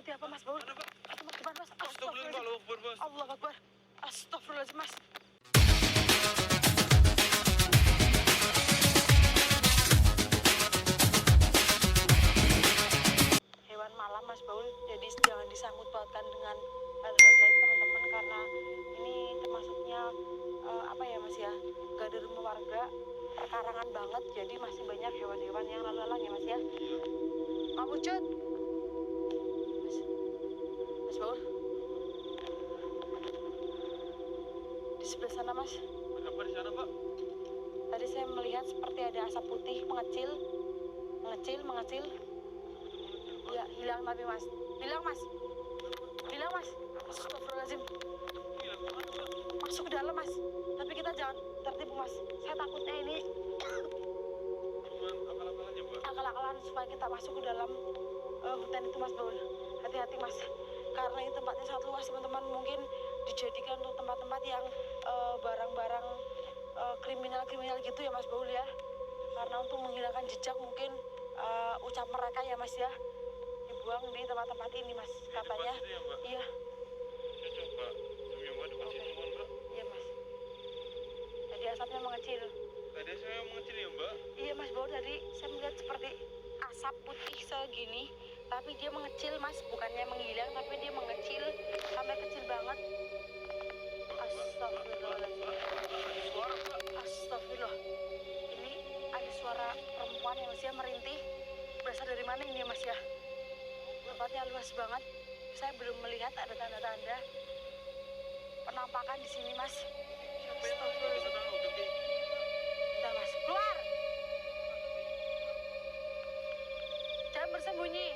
Putih apa Mas Baul? Itu Mas depan Mas. Astagfirullahaladzim. Allah Akbar. Astagfirullahaladzim Mas. Hewan malam Mas Baul, jadi jangan disangkut pautkan dengan hal-hal gaib teman-teman, karena ini termasuknya apa ya Mas ya, gak ada rumah warga, perkarangan banget, jadi masih banyak hewan-hewan yang lalu lalang ya Mas ya. Mak Wujud, Mas Baul, di sebelah sana Mas. Ada apa di sana, Pak? Tadi saya melihat seperti ada asap putih mengecil. Ya, hilang tapi Mas. Hilang Mas. Astagfirullahaladzim. Hilang kemana, Pak? Masuk ke dalam Mas. Tapi kita jangan tertipu Mas. Saya takutnya ini Cuman akal-akalannya, Pak. akal-akalan supaya kita masuk ke dalam hutan itu Mas Baul. Hati-hati Mas. Karena ini tempatnya sangat luas teman-teman. Mungkin dijadikan untuk tempat-tempat yang barang-barang kriminal-kriminal gitu ya Mas Baul ya. Karena untuk menghilangkan jejak mungkin ucap mereka ya Mas ya, dibuang di tempat-tempat ini Mas katanya. Depan situ ya, Mbak? Iya. Saya coba zoom ya, Mbak, depan Oke. situ, Mbak. Iya Mas. Jadi asapnya mengecil. Tadi saya mengecil ya, Mbak? Iya Mas Baul, tadi saya melihat seperti asap putih segini, tapi dia mengecil Mas, bukannya menghilang tapi dia mengecil sampai kecil banget. Astagfirullahaladzim. Suara, Pak. Astagfirullah. Ini ada suara perempuan yang Mas ya merintih. Berasal dari mana ini ya Mas ya? Tempatnya luas banget. Saya belum melihat ada tanda-tanda penampakan di sini Mas. Siapa yang bisa tahu? Oke. Bentar Mas, keluar. Jangan bersembunyi.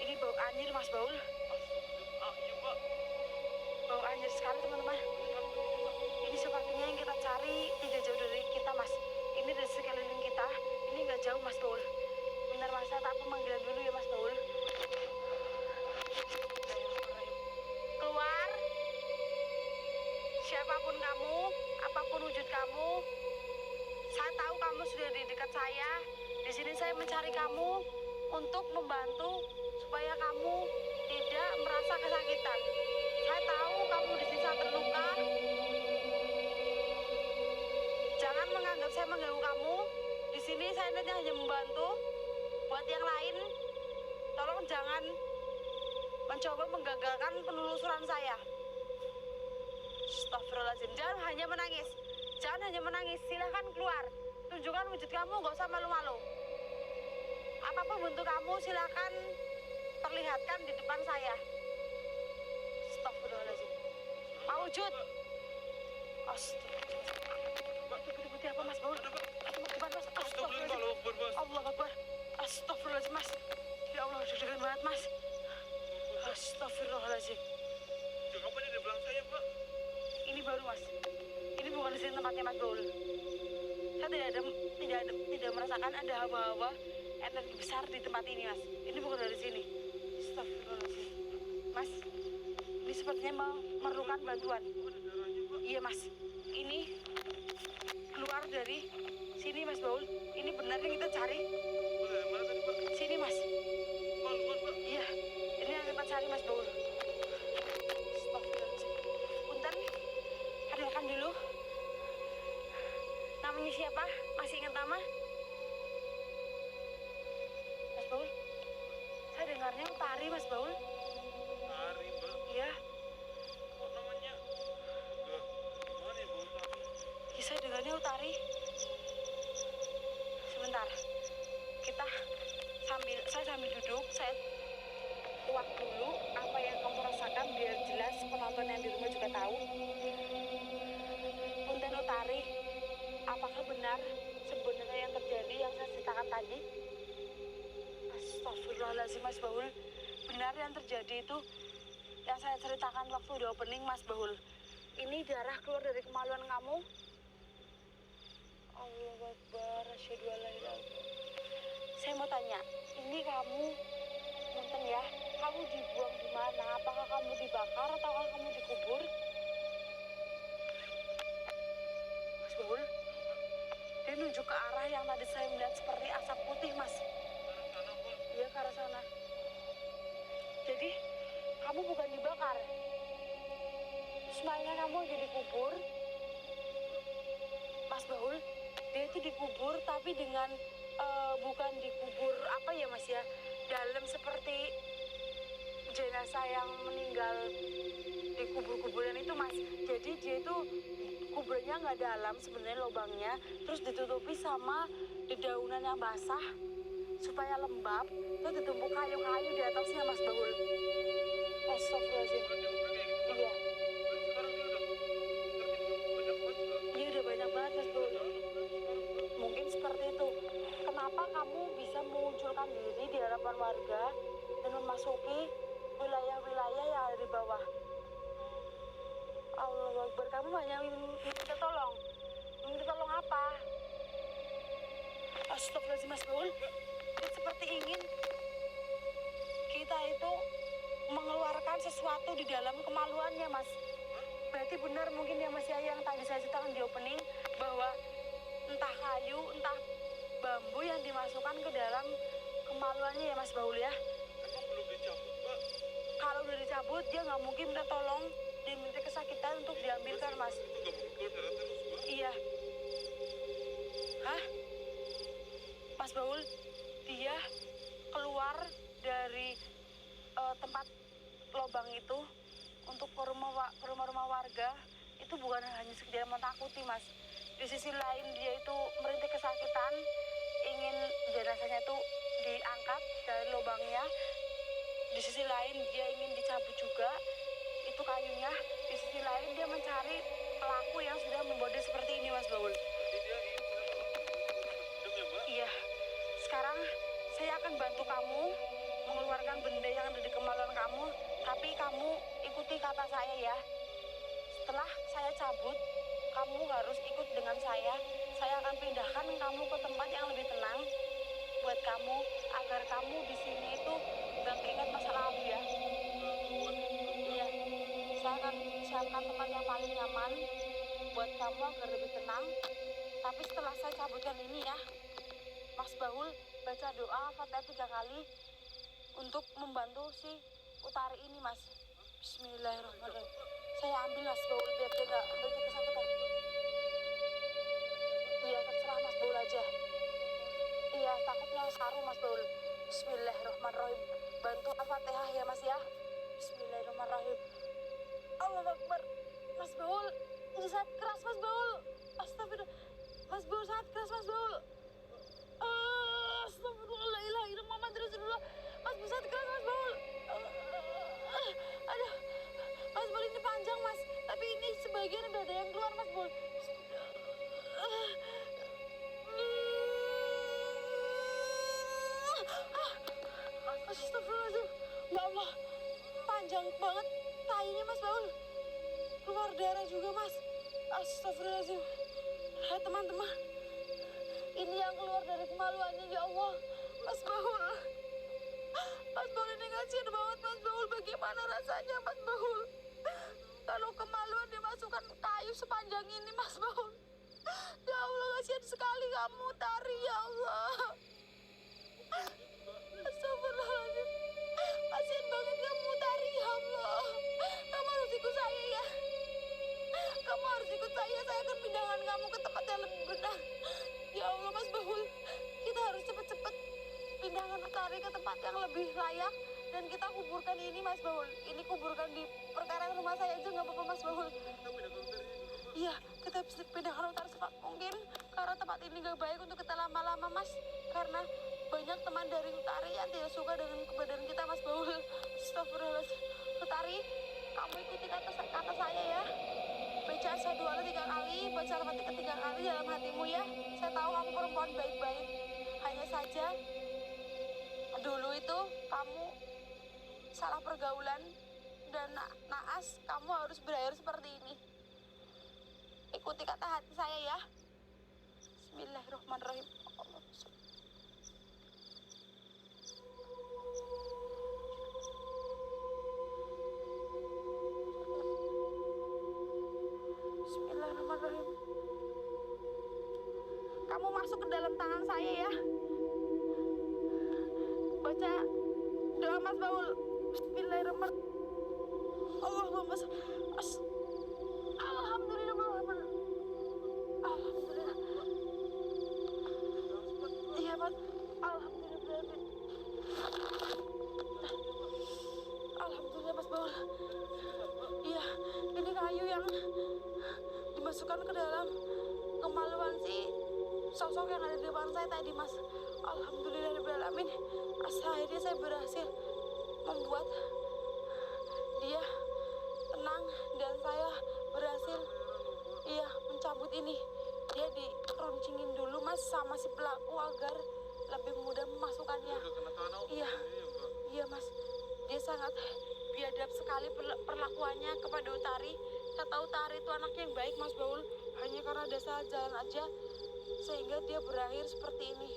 Ini bau anjir Mas Baul. Iya, Pak. Bau anjir sekali teman-teman. Ini sepertinya yang kita cari tidak jauh dari kita Mas. Ini dari sekeliling kita. Ini nggak jauh Mas Baul. Bentar Mas, saya tak pemanggilan dulu ya Mas Baul. Keluar. Siapapun kamu, apapun wujud kamu, saya tahu kamu sudah di dekat saya. Di sini saya mencari kamu untuk membantu supaya kamu tidak merasa kesakitan. Saya tahu kamu di sini sangat terluka. Jangan menganggap saya mengganggu kamu. Di sini saya hanya membantu. Buat yang lain, tolong jangan mencoba menggagalkan penelusuran saya. Astagfirullahaladzim. Jangan hanya menangis. Silahkan keluar. Tunjukkan wujud kamu, gak usah malu-malu. Apapun bentuk kamu, silahkan perlihatkan di depan saya. Astagfirullahaladzim. Mau wujud. Astagfirullahaladzim. Itu putih-putih apa Mas Baul? Itu Mas depan Mas. Astagfirullahaladzim, Mas. Allah Akbar. Astagfirullahaladzim Mas. Ya Allah, deg-degan banget Mas. Astagfirullahaladzim. Jangan apa di belakang saya, Pak? Ini baru Mas. Ini bukan di sini tempatnya Mas Baul. Saya tidak merasakan ada hawa-hawa energi besar di tempat ini Mas. Ini bukan dari sini. Astagfirullahaladzim. Mas, ini sepertinya memerlukan bantuan. Ada darahnya, Pak. Iya Mas. Ini keluar dari sini Mas Baul. Ini benar yang kita cari. Dari mana tadi, Pak? Sini Mas. Pak, luar, Pak. Iya, ini yang kita cari Mas Baul. Astagfirullahaladzim. Punten, kenalkan dulu. Namanya siapa? Masih ingat nama? Mas Baul? Saya dengarnya Utari Mas Baul. Hari, Mbak. Iya, Kok namanya? Enggak. Gimana ya, Bu? ya saya dengarnya Utari. Sebentar. Saya sambil duduk, saya kuat dulu apa yang kamu rasakan biar jelas penonton yang di rumah juga tahu. Punten Utari, apakah benar sebenarnya yang terjadi yang saya ceritakan tadi? Astagfirullahaladzim Mas Baul. Benar yang terjadi itu yang saya ceritakan waktu di opening Mas Baul. Ini darah keluar dari kemaluan kamu. Allahu Akbar, asyhadu an la ilaha illallah. Saya mau tanya, ini kamu punten ya, kamu dibuang di mana? Apakah kamu dibakar atau kamu dikubur? Mas Baul, dia nunjuk ke arah yang tadi saya melihat seperti asap kamu bukan dibakar. Terus mainnya kamu lagi dikubur. Mas Baul, dia itu dikubur tapi dengan bukan dikubur apa ya Mas ya, dalam seperti jenazah yang meninggal di kubur-kuburan itu Mas. Jadi dia itu kuburnya nggak dalam sebenarnya lubangnya, terus ditutupi sama dedaunan yang basah supaya lembab, terus ditumpuk kayu-kayu di atasnya Mas Baul. Astagfirullahaladzim. Iya. Iya udah banyak banget Mas Baul. Mungkin seperti itu. Kenapa kamu bisa memunculkan diri di hadapan warga dan memasuki wilayah-wilayah yang ada di bawah? Allahu Akbar, kamu hanya minta tolong. Minta tolong apa? Astagfirullahaladzim Mas Baul. Seperti ingin kita itu mengeluarkan sesuatu di dalam kemaluannya Mas. Berarti benar mungkin ya Mas ya yang tadi saya ceritakan di opening, bahwa entah kayu, entah bambu yang dimasukkan ke dalam kemaluannya ya Mas Baul ya. Emang belum dicabut, Mbak? Kalau udah dicabut dia nggak mungkin minta tolong dan minta kesakitan untuk diambilkan Mas. Itu nggak mungkin keluar darah terus, Mbak. Iya. Hah? Mas Baul, dia keluar dari tempat lubang itu untuk ke rumah-rumah warga itu bukan hanya sekedar menakuti Mas. Di sisi lain dia itu merintih kesakitan, ingin jenazahnya itu diangkat dari lubangnya. Di sisi lain dia ingin dicabut juga itu kayunya. Di sisi lain dia mencari pelaku yang sudah membawa dia seperti ini Mas Baul. Jadi dia ingin mendem ya, Mbak? Iya. Sekarang saya akan bantu kamu mengeluarkan benda yang ada di kemaluan kamu, tapi kamu ikuti kata saya ya. Setelah saya cabut, kamu harus ikut dengan saya. Saya akan pindahkan kamu ke tempat yang lebih tenang buat kamu, agar kamu di sini itu gak keinget masa lalu ya. Iya, saya akan siapkan tempat yang paling nyaman buat kamu agar lebih tenang. Tapi setelah saya cabutkan ini ya, Mas Baul baca doa Al-Fatihah 3 kali untuk membantu si Utari ini Mas. Bismillahirrahmanirrahim. Saya ambil Mas Baul biar dia gak berhenti kesakitan. Iya terserah Mas Baul aja. Iya takutnya saru Mas Baul. Bismillahirrahmanirrahim. Bantu Al-Fatihah ya Mas ya. Bismillahirrahmanirrahim. Allahu Akbar. Mas Baul, ini sangat keras Mas Baul. Astagfirullah. Mas Baul sangat keras Mas Baul. Astagfirullah, la ilaha illallah Muhammad Rasulullah. Mas Baul sangat keras Mas Baul. Aduh, Mas Baul ini panjang Mas, tapi ini sebagian udah ada yang keluar Mas Baul. Astagfirullahaladzim. Ya Allah, panjang banget tainya Mas Baul. Keluar darah juga Mas. Astagfirullahaladzim. Ya teman-teman, ini yang keluar dari kemaluannya ya Allah. Mas Baul. Mas Baul ini kasihan banget Mas Baul. Bagaimana rasanya Mas Baul? Kalau kemaluan dimasukkan kayu sepanjang ini Mas Baul. Ya Allah, kasihan sekali kamu Tari ya Allah. Astagfirullahaladzim. Kasihan banget kamu Tari ya Allah. Kamu harus ikut saya ya. Kamu harus ikut saya akan pindahkan kamu ke tempat yang lebih benar. Ya Allah Mas Baul, kita harus cepet-cepet pindahkan Utari ke tempat yang lebih layak. Dan kita kuburkan ini Mas Baul. Ini kuburkan di perkarangan rumah saya aja nggak apa-apa Mas Baul. Iya, kita bisa pindahkan Utari secepat mungkin. Karena tempat ini nggak baik untuk kita lama-lama Mas. Karena banyak teman dari Utari yang tidak suka dengan keberadaan kita Mas Baul. Astagfirullahaladzim. Utari, kamu ikuti kata saya ya. Baca asyhadu alla 3 kali, baca Al-Fatihah 3 kali dalam hatimu ya. Saya tahu kamu perempuan baik-baik. Hanya saja dulu itu kamu salah pergaulan dan naas, kamu harus berakhir seperti ini. Ikuti kata hati saya ya. Bismillahirrahmanirrahim. Bismillahirrahmanirrahim. Kamu masuk ke dalam tangan saya ya. Baca doa Mas Baul. Bismillahirrahmanirrahim. Allahumma Alhamdulillah Muhammad. Alhamdulillah. Iya mas. Alhamdulillah. Alhamdulillah mas Baul. Iya, ini kayu yang dimasukkan ke dalam kemaluan si sosok yang ada di depan saya tadi mas. Alhamdulillahirrahmanirrahim. Akhirnya saya berhasil membuat dia tenang dan saya berhasil mencabut ini. Dia diruncingin dulu mas sama si pelaku agar lebih mudah memasukkannya. Udah kena tanah Iya. ini ya, Mbak. Iya mas, dia sangat biadab sekali perlakuannya kepada Utari. Saya tahu Utari itu anaknya yang baik mas Baul. Hanya karena dasar jalan aja sehingga dia berakhir seperti ini.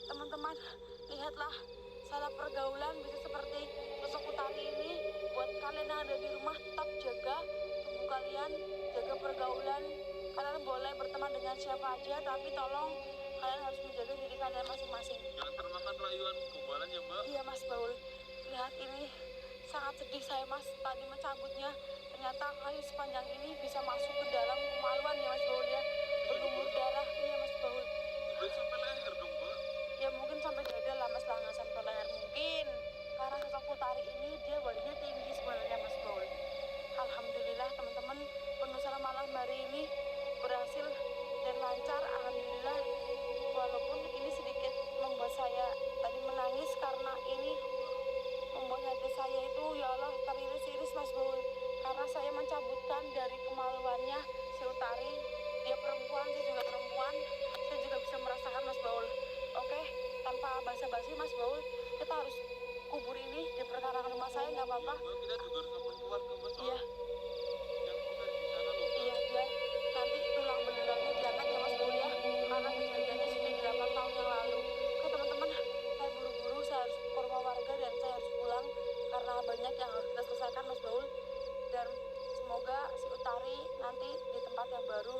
Teman-teman, lihatlah salah pergaulan bisa seperti sosok Utari ini. Buat kalian yang ada di rumah, tetap jaga tubuh kalian, jaga pergaulan. Kalian boleh berteman dengan siapa aja, tapi tolong kalian harus menjaga diri kalian masing-masing. Jangan termakan rayuan gombalan ya, Mbak. Iya mas Baul, lihat ini sangat sedih saya mas tadi mencabutnya. Ternyata kayu sepanjang ini bisa masuk ke dalam kemaluan ya mas Baul ya, berlumur darah. Iya mas Baul. Udah sampai leher dong, Mbak. Ya mungkin sampai dada lah mas, lah nggak sampai leher mungkin. Karena sosok Utari ini dia badannya tinggi sebenarnya mas Baul. Alhamdulillah teman-teman, penelusuran malam hari ini berhasil dan lancar. Alhamdulillah, walaupun ini sedikit membuat saya tadi menangis karena ini membuat hati saya itu ya Allah teriris-iris mas Baul. Karena saya mencabutkan dari kemaluannya si Utari. Dia perempuan, saya juga perempuan. Saya juga bisa merasakan mas Baul. Oke, tanpa basa-basi mas Baul, kita harus kubur ini di perkarangan rumah saya, nggak apa-apa. Mbak, kita juga harus lapor keluarga, Mbak. Soal Iya, yang kita di sana loh, Mbak. iya biar nanti tulang belulannya diangkat ya mas Baul ya. Karena kejadiannya sudah 8 tahun yang lalu. Oke teman-teman, saya buru-buru, saya harus ke rumah warga dan saya harus pulang karena banyak yang harus kita selesaikan mas Baul. Dan semoga si Utari nanti di tempat yang baru